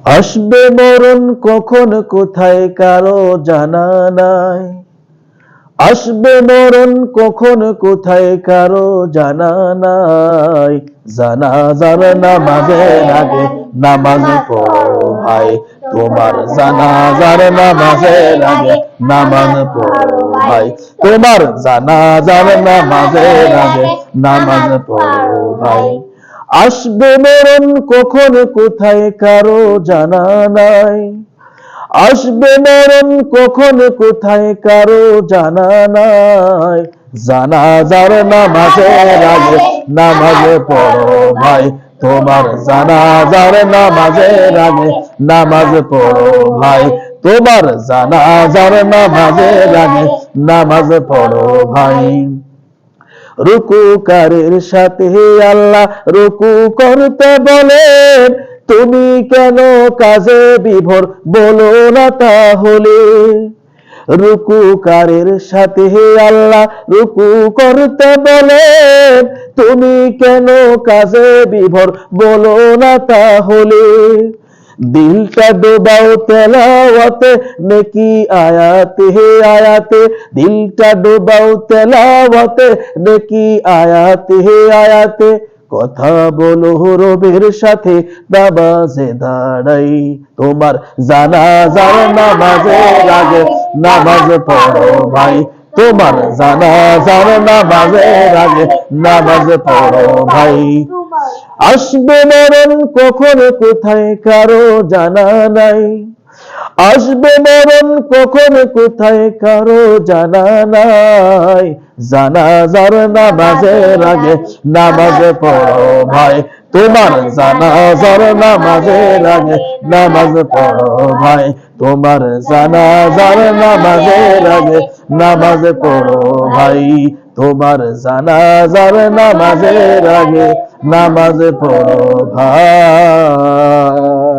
আসবে মরণ কখন কোথায় কারো জানা নাই। আসবে মরণ কখন কোথায় কারো জানা নাই। জানাজার নামাজের আগে নামাজ পড়ো ভাই, তোমার জানাজার নামাজের আগে নামাজ পড়ো ভাই, তোমার জানাজার নামাজের আগে নামাজ পড়ো ভাই। আসবে মরণ কখন কোথায় কারো জানা নাই। আসবে মরণ কখন কোথায় কারো জানা নাই। জানাজার নামাজের আগে নামাজ পড়ো ভাই, তোমার জানাজার নামাজের আগে নামাজ পড়ো ভাই, তোমার জানাজার নামাজের আগে নামাজ পড়ো ভাই। রুকুকারীর সাথে আল্লাহ রুকু করতে বলেন, তুমি কেন কাজে বিভোর বলো না তাহলে। রুকুকারীর সাথে আল্লাহ রুকু করতে বলেন, তুমি কেন কাজে বিভোর বলো না তাহলে। দিলটা ডোবাও তেলাওয়াতে নেকি আয়াতে হে আয়াতে, দিলটা ডোবাও তেলাওয়াতে নেকি আয়াতে হে আয়াতে। কথা বলো রবের সাথে নামাজে দাঁড়াই, তোমার জানাজার নামাজের আগে নামাজ পড়ো ভাই, তোমার জানাজার নামাজের আগে নামাজ পড়ো ভাই। আসবে মরণ কখন কোথায় কারো জানা নাই। আসবে মরণ কখন কোথায় কারো জানা নাই। জানাজার নামাজের আগে নামাজ পড়ো ভাই, তোমার জানাজার নামাজের আগে নামাজ পড়ো ভাই, তোমার জানাজার নামাজের আগে নামাজ পড়ো ভাই, তোমার জানাজার নামাজের আগে নামাজ পড়ো ভাই।